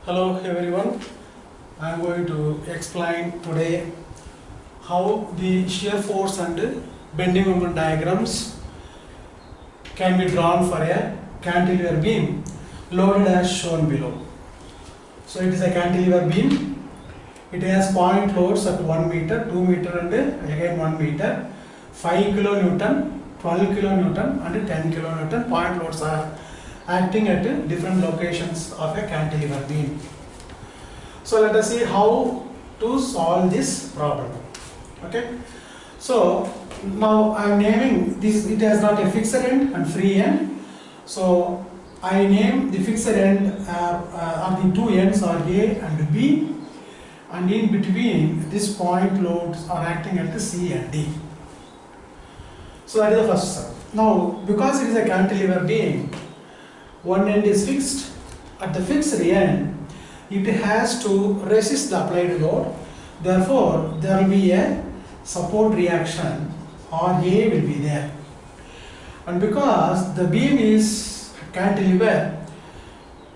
Hello everyone, I am going to explain today how the shear force and bending moment diagrams can be drawn for a cantilever beam loaded as shown below. So it is a cantilever beam, it has point loads at 1 meter, 2 meter and again 1 meter, 5 kilonewton, 12 kilonewton and 10 kilonewton point loads are acting at different locations of a cantilever beam. So let us see how to solve this problem. Okay. So now I am naming this, it has got a fixed end and free end. So I name the fixed end are the two ends are A and B, and in between this point loads are acting at the C and D. So that is the first step. Now because it is a cantilever beam, one end is fixed. At the fixed end, it has to resist the applied load. Therefore, there will be a support reaction RA will be there. And because the beam is cantilever,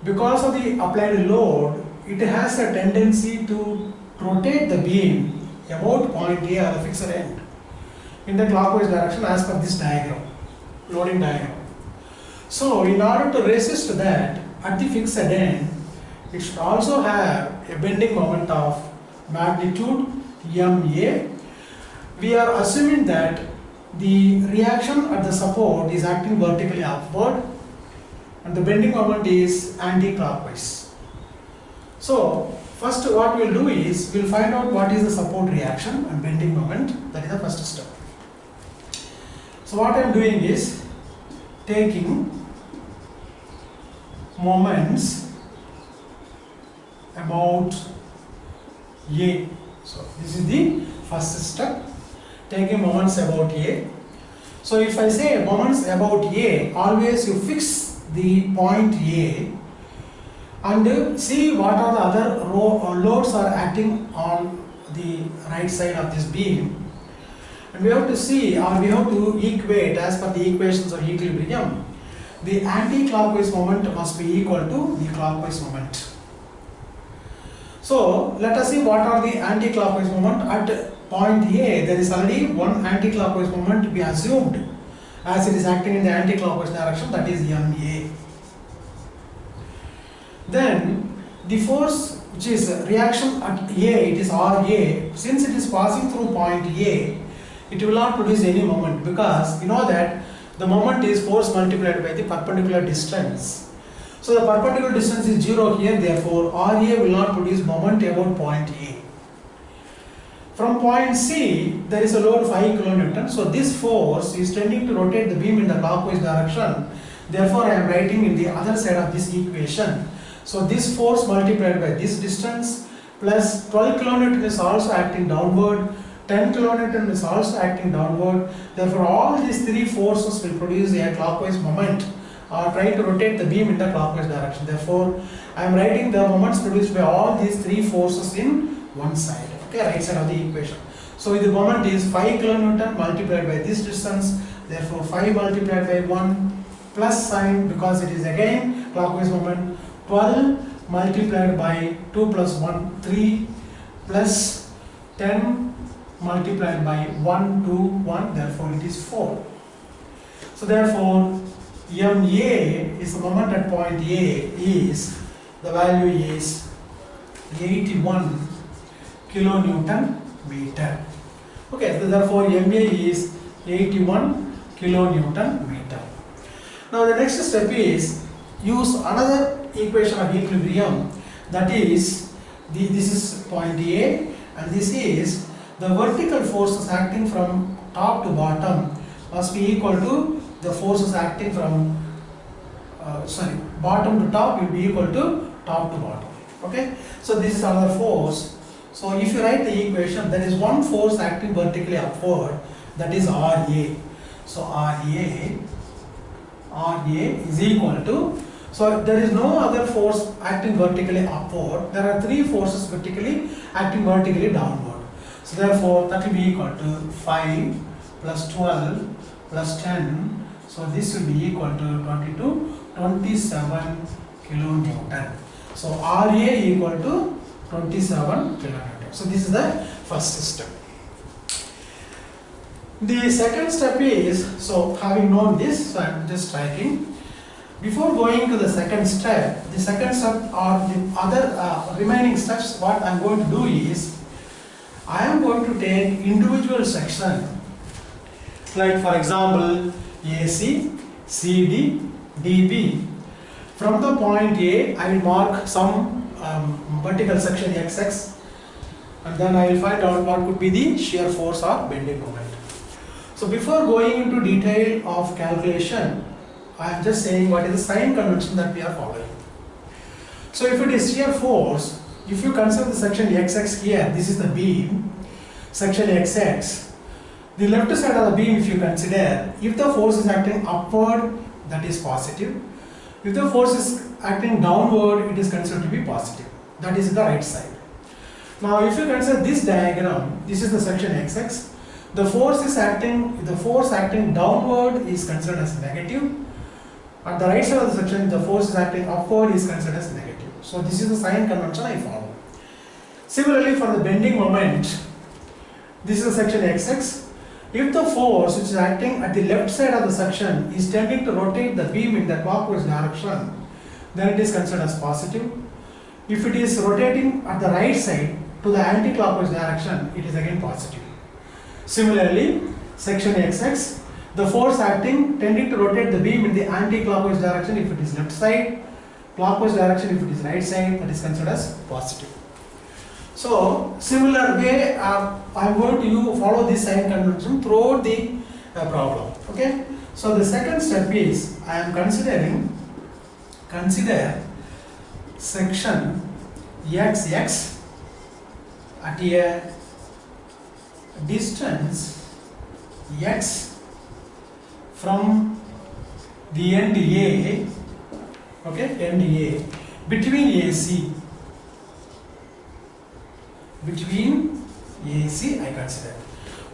because of the applied load, it has a tendency to rotate the beam about point A or the fixed end in the clockwise direction as per this diagram, loading diagram. So in order to resist that, at the fixed end, it should also have a bending moment of magnitude MA. We are assuming that the reaction at the support is acting vertically upward and the bending moment is anti-clockwise. So first what we will do is, we will find out what is the support reaction and bending moment. That is the first step. So what I am doing is taking moments about A. So this is the first step, taking moments about A. So if I say moments about A, always you fix the point A and see what are the other loads are acting on the right side of this beam. And we have to see, or we have to equate as per the equations of equilibrium. The anti-clockwise moment must be equal to the clockwise moment. So let us see what are the anti-clockwise moment. At point A, there is already one anti-clockwise moment to be assumed as it is acting in the anti-clockwise direction, that is MA. Then the force which is reaction at A, it is RA. Since it is passing through point A, it will not produce any moment, because you know that the moment is force multiplied by the perpendicular distance. So the perpendicular distance is 0 here, therefore RA will not produce moment about point A. From point C, there is a load 5 kilonewton. So this force is tending to rotate the beam in the clockwise direction. Therefore I am writing in the other side of this equation. So this force multiplied by this distance plus 12 kilonewton is also acting downward. 10 kilonewton is also acting downward. Therefore, all these three forces will produce a clockwise moment or try to rotate the beam in the clockwise direction. Therefore, I am writing the moments produced by all these three forces in one side, okay, right side of the equation. So, the moment is 5 kilonewton multiplied by this distance. Therefore, 5 multiplied by 1 plus sign, because it is again clockwise moment. 12 multiplied by 2 plus 1, 3 plus 10 multiplied by 1, 2, 1, therefore it is 4. So therefore, MA is the moment at point A is, the value is 81 kilonewton meter. Okay, so therefore MA is 81 kilonewton meter. Now the next step is, use another equation of equilibrium, that is, this is point A and this is the vertical forces acting from top to bottom must be equal to the forces acting from bottom to top will be equal to top to bottom. Okay, so this is another force. So if you write the equation, there is one force acting vertically upward, that is RA. So RA is equal to, so there is no other force acting vertically upward, there are three forces vertically acting vertically downward. So therefore that will be equal to 5 plus 12 plus 10. So this will be equal to 27 kilonewton. So RA equal to 27 kilonewton. So this is the first step. The second step is, so having known this, so I am just writing. Before going to the second step or the other remaining steps, what I am going to do is, I am going to take individual section, like for example AC, CD, DB. From the point A, I will mark some vertical section XX, and then I will find out what could be the shear force or bending moment. So before going into detail of calculation, I am just saying what is the sign convention that we are following. So if it is shear force, if you consider the section XX here, this is the beam, section XX. The left side of the beam, if you consider, if the force is acting upward, that is positive. If the force is acting downward, it is considered to be positive. That is the right side. Now if you consider this diagram, this is the section XX. The force acting downward is considered as negative. At the right side of the section, the force is acting upward is considered as negative. So this is the sign convention I follow. Similarly, for the bending moment, this is the section XX. If the force which is acting at the left side of the section is tending to rotate the beam in the clockwise direction, then it is considered as positive. If it is rotating at the right side to the anti-clockwise direction, it is again positive. Similarly, section XX, the force acting tending to rotate the beam in the anti-clockwise direction if it is left side, clockwise direction if it is right side, that is considered as positive. So, similar way, I am going to follow this sign convention throughout the problem. Okay. So the second step is, I am consider section XX at a distance x from the end A, okay, end A, between AC I consider.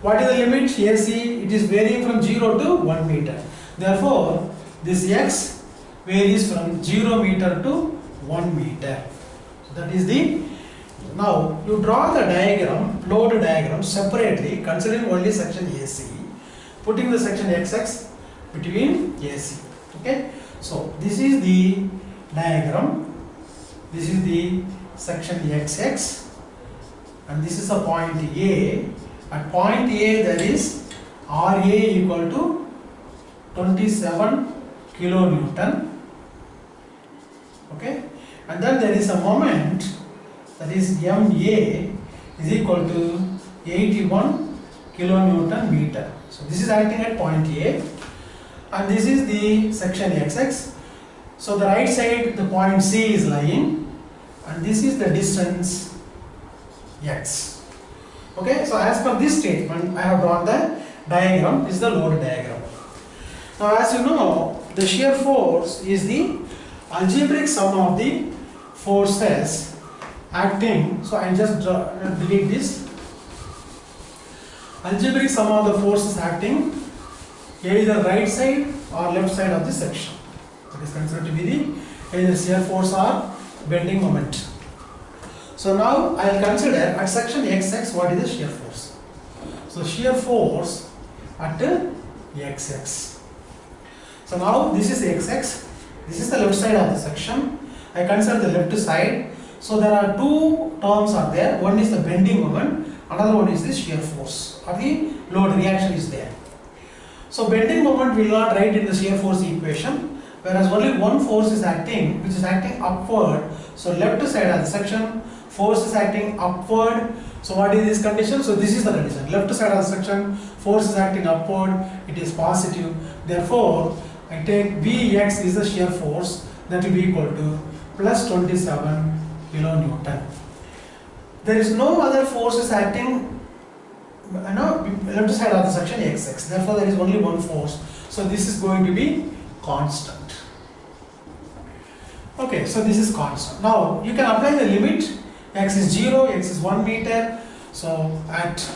What is the limit AC? It is varying from 0 to 1 meter. Therefore, this x varies from 0 meter to 1 meter. So that is the, now you draw the diagram, load diagram separately considering only section AC, putting the section XX between AC. Okay. So this is the diagram, this is the section XX, and this is a point A. At point A there is RA equal to 27 kilonewton. Okay, and then there is a moment, that is MA is equal to 81 kilonewton meter. So this is acting at point A, and this is the section XX. So the right side, the point C is lying, and this is the distance X. Okay, so as per this statement, I have drawn the diagram. This is the load diagram. Now, as you know, the shear force is the algebraic sum of the forces acting. So I just delete this. Algebraic sum of the forces acting either right side or left side of the section. It is considered to be the either shear force or bending moment. So now I will consider at section XX what is the shear force. So shear force at XX. So now this is XX, this is the left side of the section. I consider the left side. So there are two terms are there. One is the bending moment, another one is the shear force or the load reaction is there. So bending moment we will not write in the shear force equation, whereas only one force is acting, which is acting upward. So left side of the section, force is acting upward. So what is this condition? So this is the condition. Left side of the section, force is acting upward, it is positive. Therefore, I take Vx is the shear force, that will be equal to plus 27 kilonewton. There is no other forces acting left side of the section XX. Therefore, there is only one force. So this is going to be constant. Okay, so this is constant. Now you can apply the limit. X is 0, x is 1 meter. So at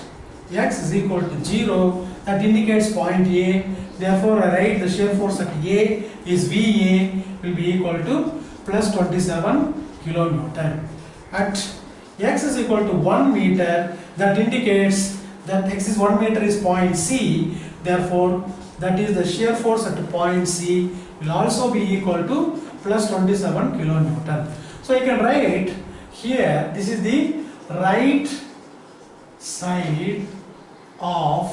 x is equal to 0, that indicates point A. Therefore, I write the shear force at A is VA will be equal to plus 27 kilonewton. At x is equal to 1 meter, that indicates that x is 1 meter is point C, therefore that is the shear force at point C will also be equal to plus 27 kilonewton. So you can write here, this is the right side of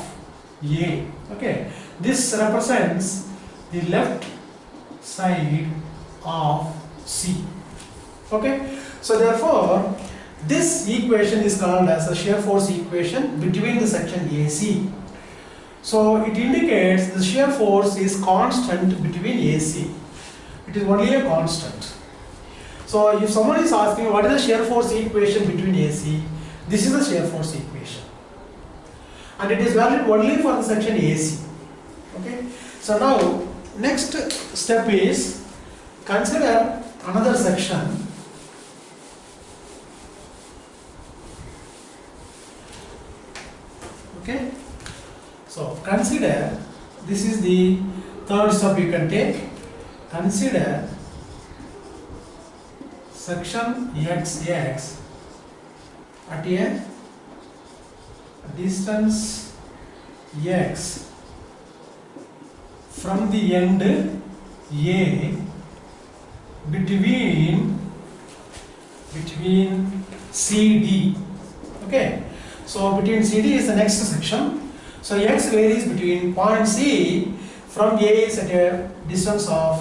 A. Okay, this represents the left side of C. Okay, so therefore this equation is called as a shear force equation between the section AC. So it indicates the shear force is constant between AC. It is only a constant. So if someone is asking what is the shear force equation between AC, this is the shear force equation. And it is valid only for the section AC. Okay. So now next step is consider another section. Okay. So consider, this is the third step you can take. Consider section XX at a distance x from the end A between CD. Okay, so between CD is the next section. So x varies between point C from A is at a distance of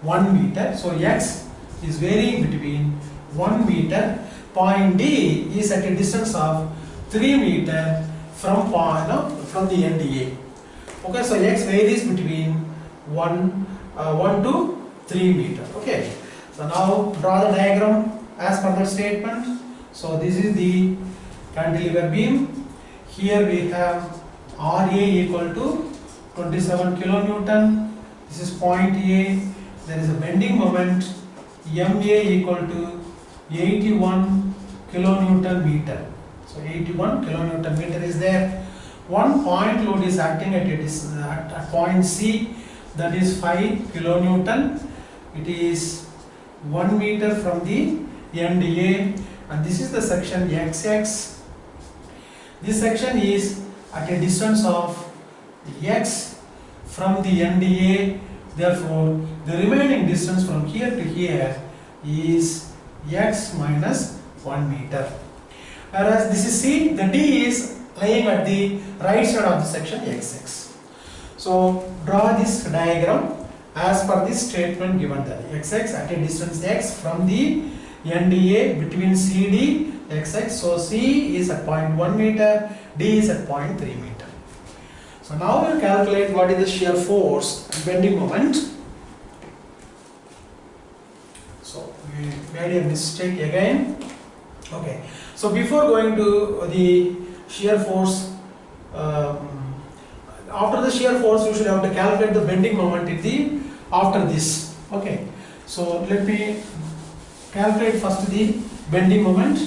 1 meter. So x is varying between 1 meter. Point D is at a distance of 3 meter from the end A. Okay, so x varies between 1 to 3 meter. Okay, so now draw the diagram as per that statement. So this is the cantilever beam. Here we have RA equal to 27 kilonewton. This is point A. There is a bending moment MA equal to 81 kilonewton meter. So 81 kilonewton meter is there. One point load is acting at point C, that is 5 kilonewton. It is 1 meter from the end A, and this is the section XX. This section is at a distance of x from the end A. Therefore, the remaining distance from here to here is x minus 1 meter. Whereas this is C, the D is lying at the right side of the section XX. So draw this diagram as per this statement given there. XX at a distance x from the end A between CD, XX. So C is at 0.1 meter, D is at 0.3 meter. So now we will calculate what is the shear force and bending moment. So we made a mistake again. Okay. So before going to the shear force, after the shear force you should have to calculate the bending moment after this. Okay. So let me calculate first the bending moment,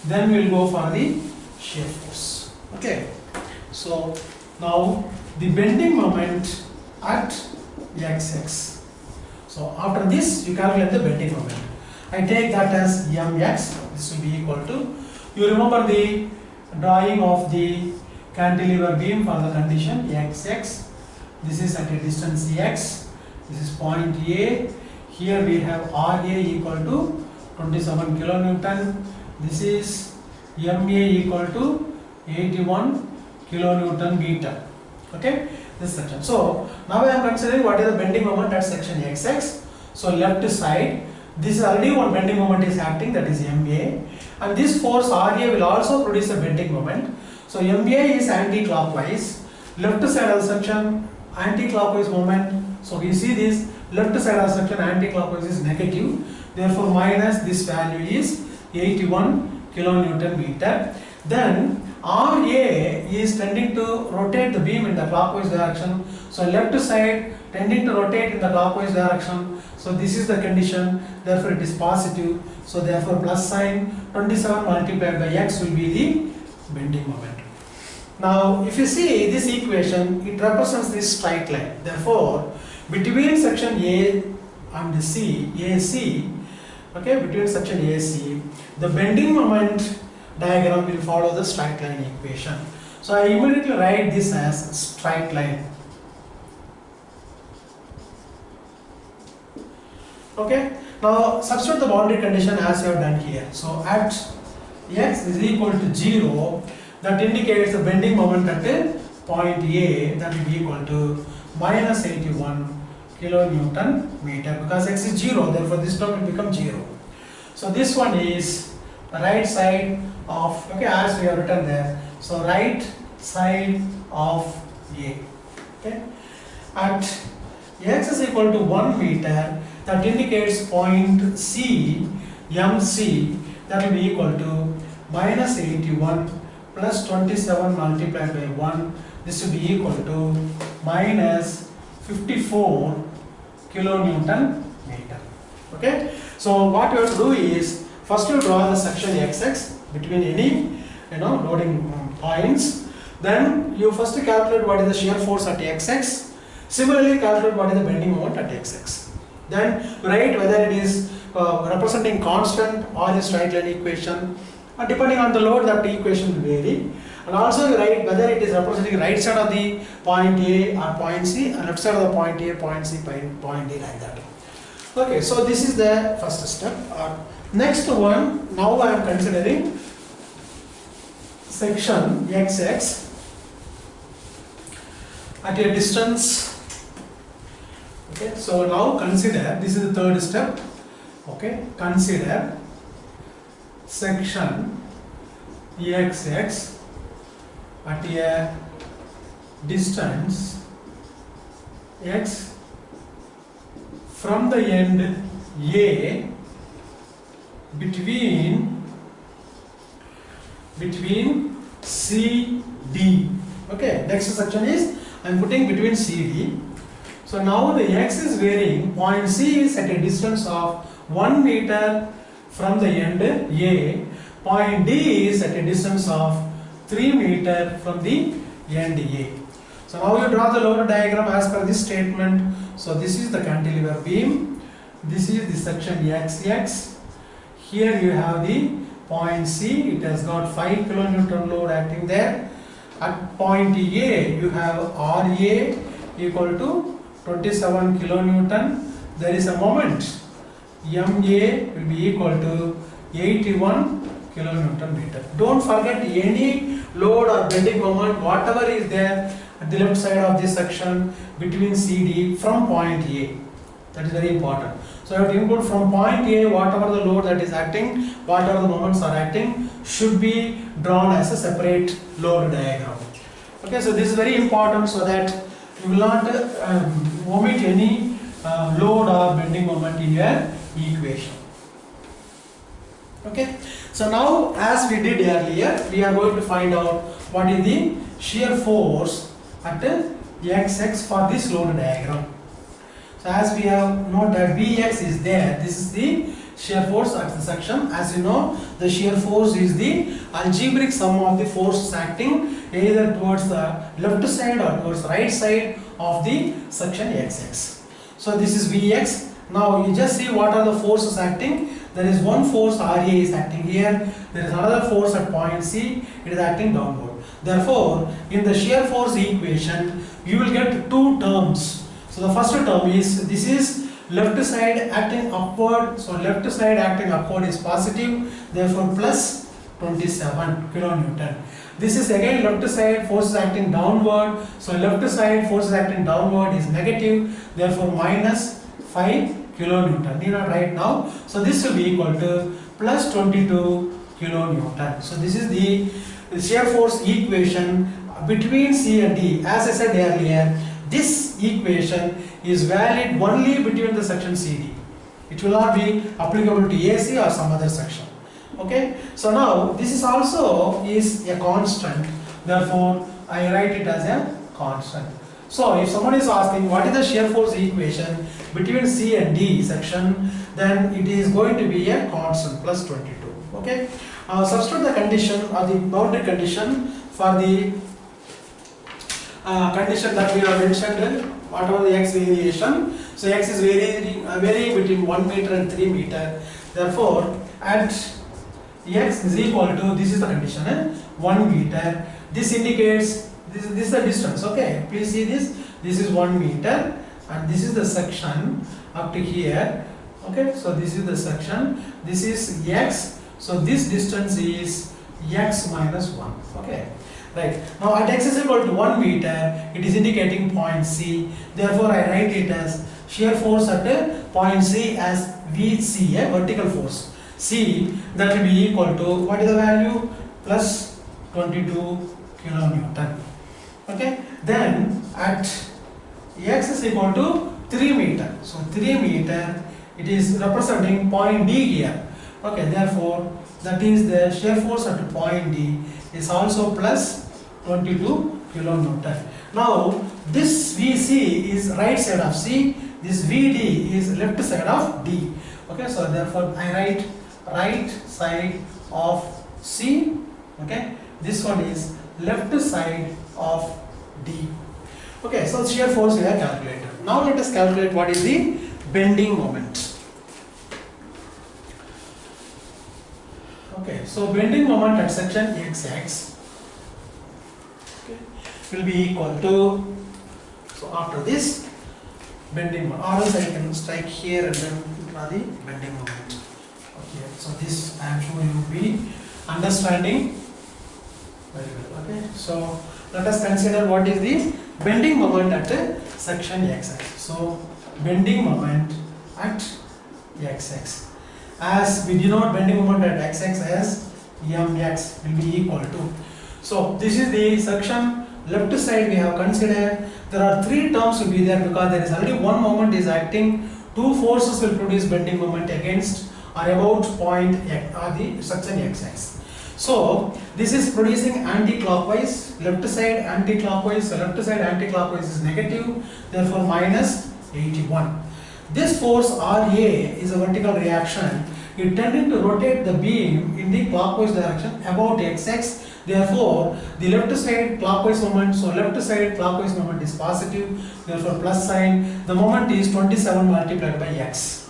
then we will go for the shear force. Okay. So now the bending moment at XX. So after this you calculate the bending moment. I take that as mx. This will be equal to, you remember the drawing of the cantilever beam for the condition XX. This is at a distance x. This is point A. Here we have RA equal to 27 kilonewton. This is MA equal to 81 kilonewton meter. Okay, this section. So now I am considering what is the bending moment at section XX. So left side, this is already one bending moment is acting, that is MA, and this force RA will also produce a bending moment. So MA is anti-clockwise, left side of the section anti-clockwise moment. So we see this left side of the section anti-clockwise is negative, therefore minus this value is 81 kilonewton meter. Then RA is tending to rotate the beam in the clockwise direction. So left side tending to rotate in the clockwise direction. So this is the condition, therefore it is positive. So therefore plus sign 27 multiplied by x will be the bending moment. Now if you see this equation, it represents this straight line. Therefore between section A and C, AC, okay, between section AC, the bending moment diagram will follow the straight line equation. So I immediately write this as straight line. Okay, now substitute the boundary condition as you have done here. So at x is equal to 0, that indicates the bending moment at point A, that will be equal to minus 81 kilonewton meter, because x is 0, therefore this term will become 0. So this one is the right side of, okay, as we have written there, so right side of A. Okay, at x is equal to 1 meter, that indicates point C, MC, that will be equal to minus 81 plus 27 multiplied by 1, this will be equal to minus 54 kilonewton meter. Okay, so what you have to do is, first you draw the section XX between any loading points, then you first calculate what is the shear force at XX, similarly calculate what is the bending moment at XX. Then write whether it is representing constant or a straight line equation, and depending on the load that equation will vary. And also you write whether it is representing right side of the point A or point C, and left side of the point A, point C, point D, like that. Okay, so this is the first step. Next one, now I am considering section XX at a distance. Okay, so now consider, this is the third step. Okay, consider section XX at a distance x from the end A between C, D. Okay, next section is I am putting between C, D. So now the x is varying, point C is at a distance of 1 meter from the end A, point D is at a distance of 3 meter from the end A. So now you draw the load diagram as per this statement. So this is the cantilever beam, this is the section XX, here you have the point C, it has got 5 kilonewton load acting there. At point A you have RA equal to 27 kilonewton, there is a moment MA will be equal to 81 kilonewton meter. Don't forget any load or bending moment, whatever is there at the left side of this section between CD from point A. That is very important. So you have to include from point A whatever the load that is acting, whatever the moments are acting should be drawn as a separate load diagram. Okay, so this is very important so that you will not omit any load or bending moment in your equation. Okay, so now as we did earlier, we are going to find out what is the shear force at XX for this load diagram. So as we have noted that Bx is there, this is the shear force at the section. As you know, the shear force is the algebraic sum of the forces acting either towards the left side or towards the right side of the section XX. So this is Vx. Now you just see what are the forces acting. There is one force RA is acting here, there is another force at point C, it is acting downward. Therefore, in the shear force equation, you will get two terms. So the first term is, this is left side acting upward, so left side acting upward is positive, therefore plus 27 kilonewton. This is again left side forces acting downward, so left side forces acting downward is negative, therefore minus 5 kilonewton. Need not write now. So this will be equal to plus 22 kilonewton. So this is the shear force equation between C and D. As I said earlier, this equation is valid only between the section CD. It will not be applicable to AC or some other section. Okay. So now this is also is a constant. Therefore, I write it as a constant. So if someone is asking what is the shear force equation between C and D section, then it is going to be a constant plus 22. Okay. Substitute the condition or the boundary condition for the condition that we have mentioned, whatever the x variation. So x is varying between 1 meter and 3 meter. Therefore, at x is equal to, this is the condition, 1 meter. This indicates this is the distance. Okay, please see this. This is 1 meter, and this is the section up to here. Okay, so this is the section. This is x. So this distance is x minus 1. Okay, right. Now at x is equal to 1 meter, it is indicating point C. Therefore, I write it as shear force at point C as VC, a vertical force. C, that will be equal to, what is the value? Plus 22 kilonewton. Okay, then at x is equal to 3 meter. So 3 meter, it is representing point D here. Okay, therefore that is the shear force at point D is also plus 22 kilonewton. Now this VC is right side of C, this VD is left side of D. Okay, so therefore I write right side of C. Okay, this one is left side of D. Okay, so shear force we have calculated. Now let us calculate what is the bending moment. Okay, so bending moment at section XX, okay, will be equal to, so after this bending moment, or else I can strike here and then draw the bending moment. Okay, so this I am sure you will be understanding very well. Okay, so let us consider what is the bending moment at section XX. So bending moment at XX, as we denote bending moment at XX as mx, will be equal to. So this is the section left side we have considered. There are 3 terms will be there because there is already one moment is acting. 2 forces will produce bending moment against or about point X or the section XX. So this is producing anti-clockwise, left side anti-clockwise, so left side anti-clockwise is negative, therefore minus 81. This force RA is a vertical reaction. It tending to rotate the beam in the clockwise direction about XX. Therefore, the left side clockwise moment, so left side clockwise moment is positive, therefore plus sign. The moment is 27 multiplied by X.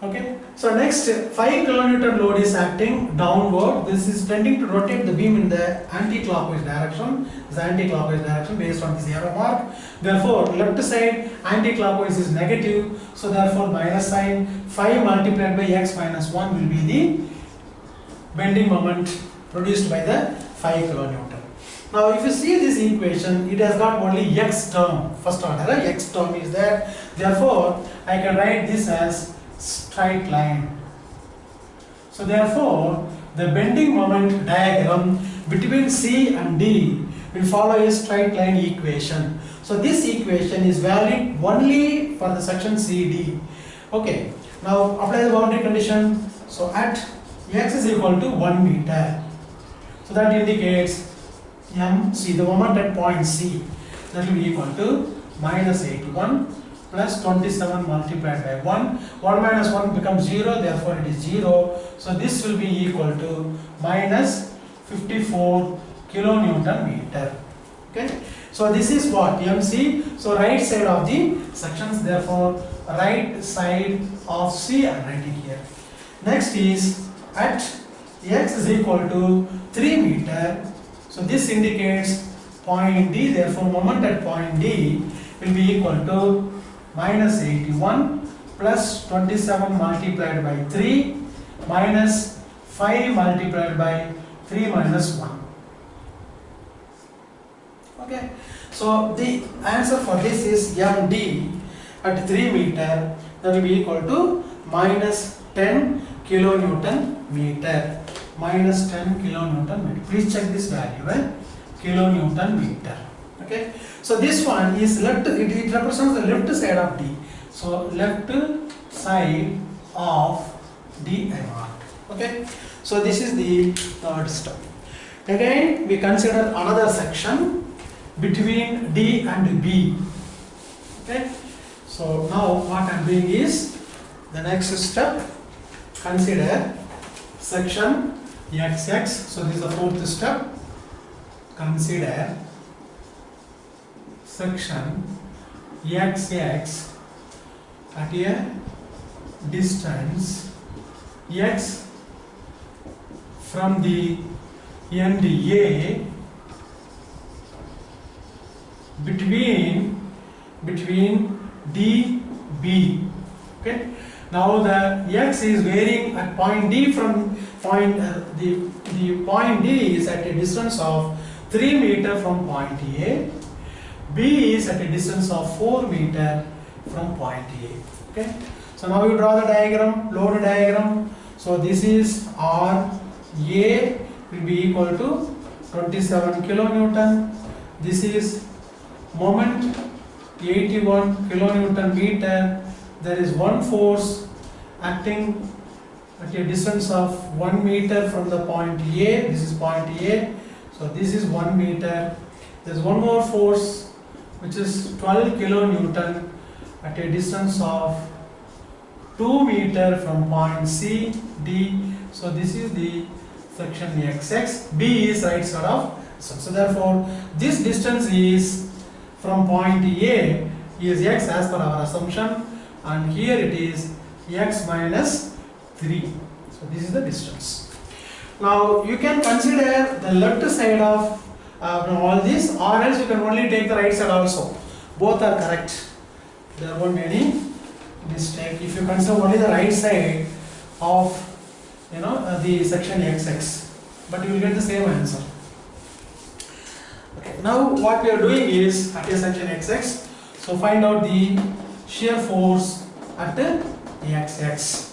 Okay, so next 5 kilonewton load is acting downward. This is tending to rotate the beam in the anti-clockwise direction. This anti-clockwise direction based on this arrow mark. Therefore, left side anti-clockwise is negative. So therefore, minus sign. 5 multiplied by x minus 1 will be the bending moment produced by the 5 kilonewton. Now, if you see this equation, it has got only x term. First order, x term is there. Therefore, I can write this as straight line. So therefore, the bending moment diagram between C and D will follow a straight line equation. So this equation is valid only for the section CD. Okay, now apply the boundary condition. So at x is equal to 1 meter. So that indicates MC, the moment at point C, that will be equal to minus 81 plus 27 multiplied by 1. 1 minus 1 becomes 0, therefore it is 0. So this will be equal to minus 54 kilonewton meter. Okay. So this is what MC. So right side of the sections, therefore right side of C I am writing here. Next is at x is equal to 3 meter. So this indicates point D, therefore moment at point D will be equal to minus 81 plus 27 multiplied by 3 minus 5 multiplied by 3 minus 1. Okay, so the answer for this is MD at 3 meter, that will be equal to minus 10 kilonewton meter. Minus 10 kilonewton meter. Please check this value, kilonewton meter. Okay, so this one is left, it represents the left side of D. So left side of D I marked. Okay, so this is the third step. Again, we consider another section between D and B. Okay, so now what I am doing is, the next step, consider section XX. So this is the fourth step. Consider section XX at a distance x from the end A between D, B. Okay. Now the x is varying at point D from point the point D is at a distance of 3 meter from point A. B is at a distance of 4 meter from point A. Okay. So now you draw the diagram, load diagram. So this is R A will be equal to 27 kilonewton. This is moment 81 kilonewton meter. There is one force acting at a distance of 1 meter from the point A. This is point A. So this is 1 meter. There is one more force which is 12 kilonewton at a distance of 2 meter from point C, D. So this is the section XX. B is right side of. So therefore this distance is from point A is x as per our assumption, and here it is x minus 3. So this is the distance. Now you can consider the left side of all this, or else you can only take the right side also. Both are correct. There won't be any mistake if you consider only the right side of the section XX, but you will get the same answer. Okay. Now what we are doing is at a section XX, so find out the shear force at the XX.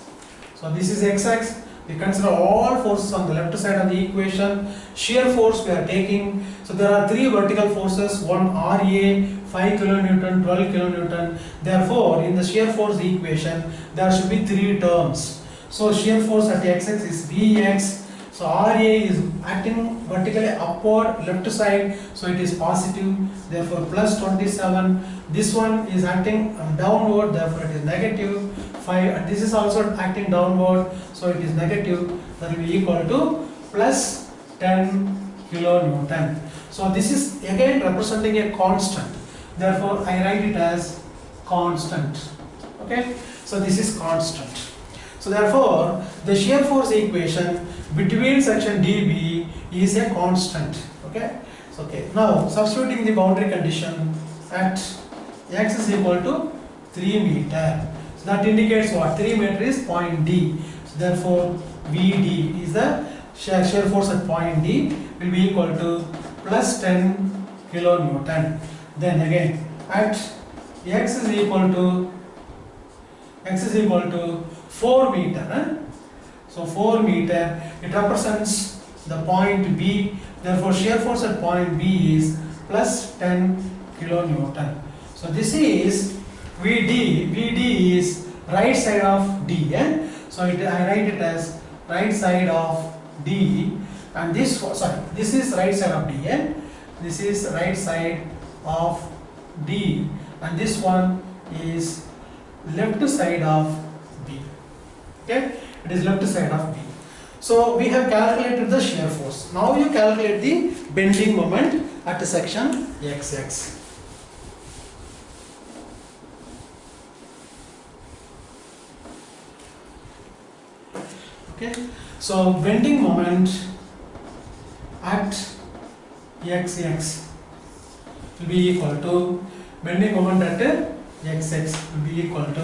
So this is XX. We consider all forces on the left side of the equation. Shear force we are taking. So there are 3 vertical forces, one RA, 5 kilonewton, 12 kilonewton. Therefore, in the shear force equation, there should be 3 terms. So shear force at XX is Vx. So RA is acting vertically upward, left side, so it is positive, therefore plus 27. This one is acting downward, therefore it is negative 5. And this is also acting downward, so it is negative. That will be equal to plus 10 kilonewton. So this is again representing a constant. Therefore I write it as constant. Okay. So this is constant. So therefore the shear force equation between section DB is a constant. Okay. So okay. Now substituting the boundary condition at x is equal to 3 meter. So that indicates what? 3 meter is point D. So therefore VD is the shear force at point D will be equal to plus 10 kilonewton. Then again at x is equal to 4 meter. So 4 meter, it represents the point B. Therefore shear force at point B is plus 10 kilonewton. So this is VD. VD is right side of D. So I write it as right side of D, and this is right side of D. This is right side of D, and this one is left side of B. Okay, it is left side of B. So we have calculated the shear force. Now you calculate the bending moment at section XX. Okay, so bending moment at XX will be equal to bending moment at XX will be equal to,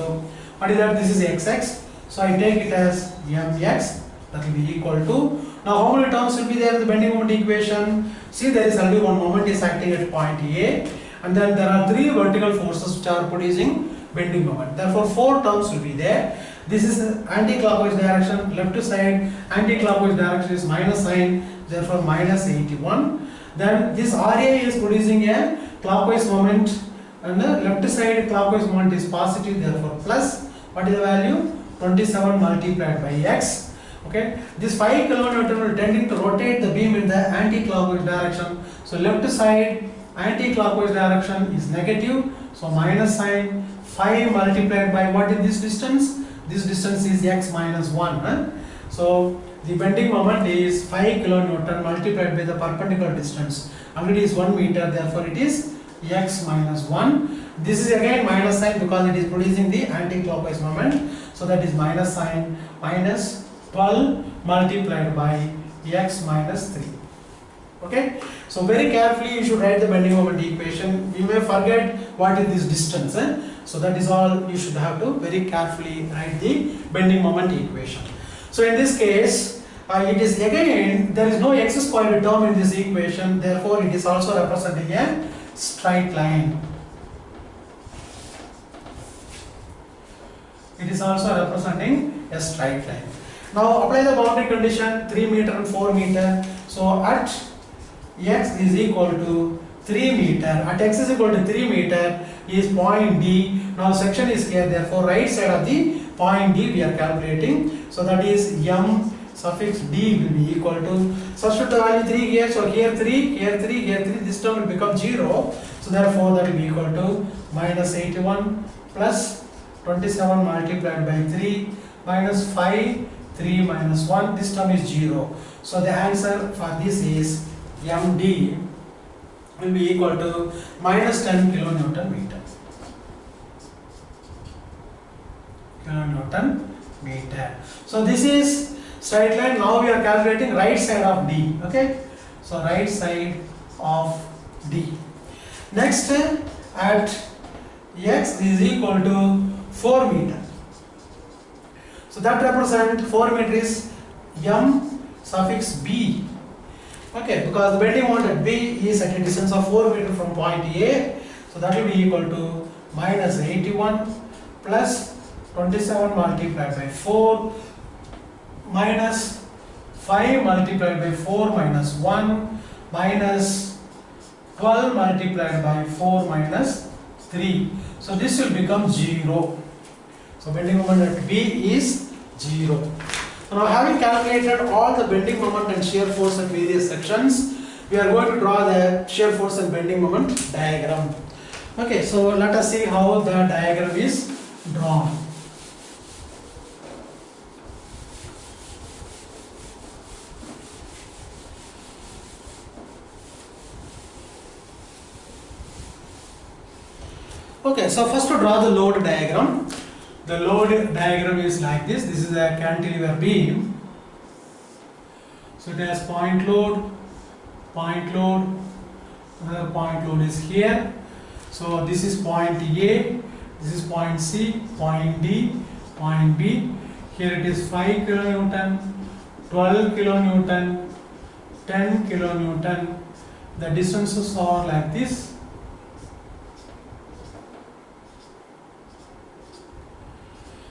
what is that? This is XX. So I take it as mx, that will be equal to, now how many terms will be there in the bending moment equation? See, there is only one moment is acting at point A, and then there are 3 vertical forces which are producing bending moment. Therefore 4 terms will be there. This is anti-clockwise direction, left side anti-clockwise direction is minus sign, therefore minus 81. Then this RA is producing a clockwise moment, and the left side clockwise moment is positive, therefore plus, what is the value? 27 multiplied by x. Okay, this 5 kilonewton will tending to rotate the beam in the anti-clockwise direction. So left side anti-clockwise direction is negative, so minus sign, 5 multiplied by what is this distance? This distance is x minus 1. So the bending moment is 5 kilonewton multiplied by the perpendicular distance. Already is 1 meter, therefore it is x minus 1. This is again minus sign because it is producing the anti-clockwise moment. So that is minus sign, minus 12 multiplied by x minus 3. Okay, so very carefully you should write the bending moment equation. You may forget what is this distance, so that is all you should have to very carefully write the bending moment equation. So in this case, it is again, there is no x squared term in this equation, therefore it is also representing a straight line. It is also representing a straight line. Now apply the boundary condition 3 meter and 4 meter. So at x is equal to 3 meter, at x is equal to 3 meter is point D. Now section is here, therefore right side of the point D we are calculating. So that is m suffix D will be equal to, substitute the value 3 here, so here 3, here 3, here 3, this term will become 0. So therefore that will be equal to minus 81 plus 27 multiplied by 3 minus 5, 3 minus 1, this term is 0. So the answer for this is MD will be equal to minus 10 kilonewton meter. So this is straight line. Now we are calculating right side of D. Okay, so right side of D. Next, at x is equal to 4 meter. So that represent 4 meter is m suffix B. Okay, because the bending moment at B is at a distance of 4 meter from point A. So that will be equal to minus 81 plus 27 multiplied by 4 minus 5 multiplied by 4 minus 1 minus 12 multiplied by 4 minus 3. So this will become 0. So bending moment at B is 0. So now having calculated all the bending moment and shear force at various sections, we are going to draw the shear force and bending moment diagram. Okay, so let us see how the diagram is drawn. Okay, so first to draw the load diagram. The load diagram is like this. This is a cantilever beam. So it has point load, another point load is here. So this is point A, this is point C, point D, point B. Here it is 5 kilonewton, 12 kilonewton, 10 kilonewton. The distances are like this.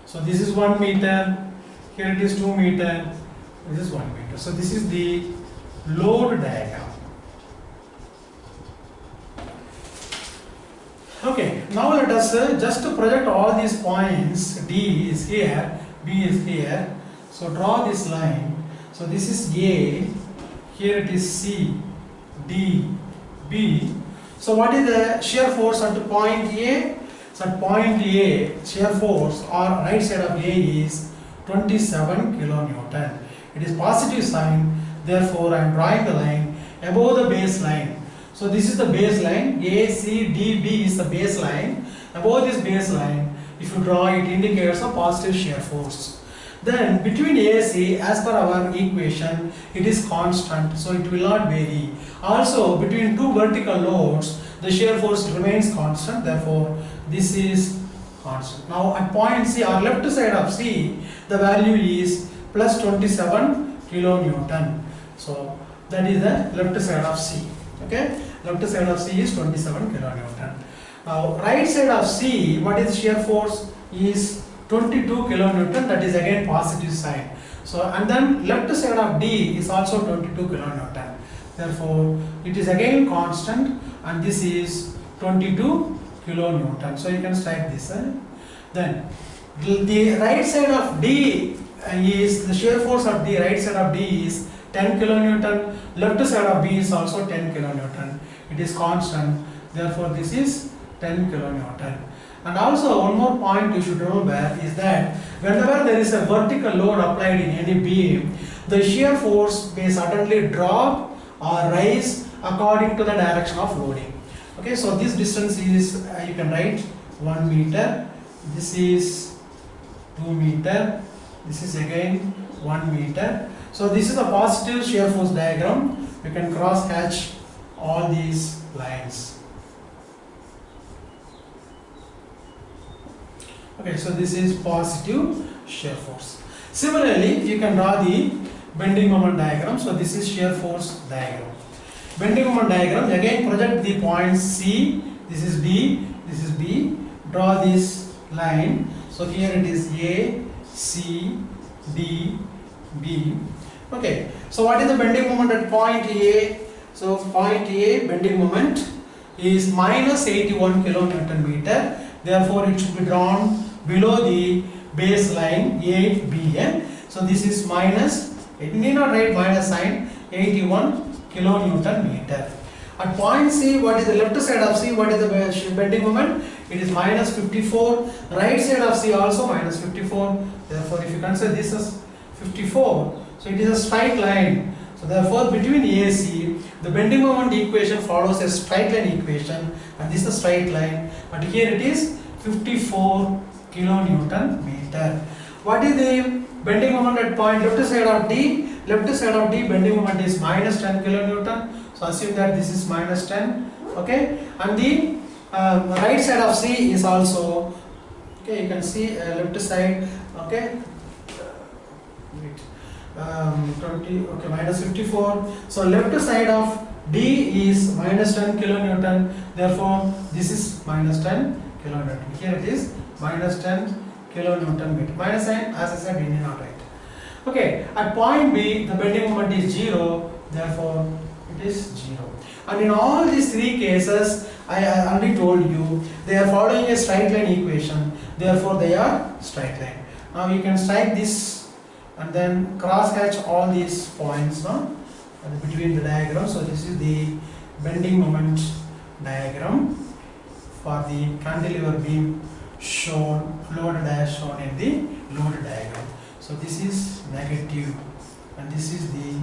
So this is 1 meter, here it is 2 meter, this is 1 meter. So this is the load diagram. Okay, now let us just to project all these points. D is here, B is here. So draw this line. So this is A, here it is C, D, B. So what is the shear force at point A? So at point A, shear force or right side of A is 27 kilonewton. It is positive sign, therefore I am drawing the line above the baseline. So this is the baseline, A, C, D, B is the baseline. Above this baseline, if you draw, it indicates a positive shear force. Then between AC, as per our equation, it is constant, so it will not vary. Also between two vertical loads, the shear force remains constant, therefore this is constant. Now at point C or left side of C, the value is plus 27 kilonewton. So that is the left side of C. Okay, left side of C is 27 kilonewton. Now right side of C, what is shear force? Is 22 kilonewton, that is again positive sign. So and then left side of D is also 22 kilonewton. Therefore it is again constant and this is 22 kilonewton. So you can strike this. Then the right side of D is the shear force of the right side of D is 10 kilonewton. Left side of B is also 10 kilonewton. It is constant. Therefore this is 10 kilonewton. And also one more point you should remember is that whenever there is a vertical load applied in any beam, the shear force may suddenly drop or rise according to the direction of loading. Okay, so this distance is, you can write 1 meter, this is 2 meter. This is again 1 meter. So this is a positive shear force diagram. You can cross hatch all these lines. Okay, so this is positive shear force. Similarly, you can draw the bending moment diagram. So this is shear force diagram. Bending moment diagram, again project the points C, this is D, this is B. Draw this line. So here it is A, C, D, B. Okay, so what is the bending moment at point A? So point A bending moment is minus 81 kilonewton meter. Therefore, it should be drawn below the baseline ABN. So this is minus, it need not write minus sign, 81 kilonewton meter. At point C, what is the left side of C? What is the bending moment? It is minus 54. Right side of C also minus 54. Therefore, if you consider this as 54, so it is a straight line. So therefore, between AC, the bending moment equation follows a straight line equation, and this is a straight line. But here it is 54 kilonewton meter. What is the bending moment at point left side of D? Left side of D bending moment is minus 10 kilonewton. So assume that this is minus 10. Okay, and the right side of C is also, okay, you can see left side, okay, 20, okay, minus 54. So left side of D is minus 10 kilonewton. Therefore, this is minus 10 kilonewton. Here it is minus 10 kilonewton meter. Minus sign, as I said, we need not write. Okay, at point B, the bending moment is 0. Therefore, it is 0. And in all these three cases, I already told you, they are following a straight line equation. Therefore, they are straight line. Now you can strike this and then cross hatch all these points between the diagram. So this is the bending moment diagram for the cantilever beam shown, load dash shown in the load diagram. So this is negative and this is the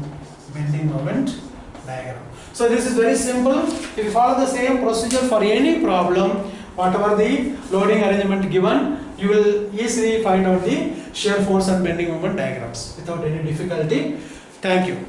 bending moment diagram. So this is very simple. If you follow the same procedure for any problem, whatever the loading arrangement given, you will easily find out the shear force and bending moment diagrams without any difficulty. Thank you.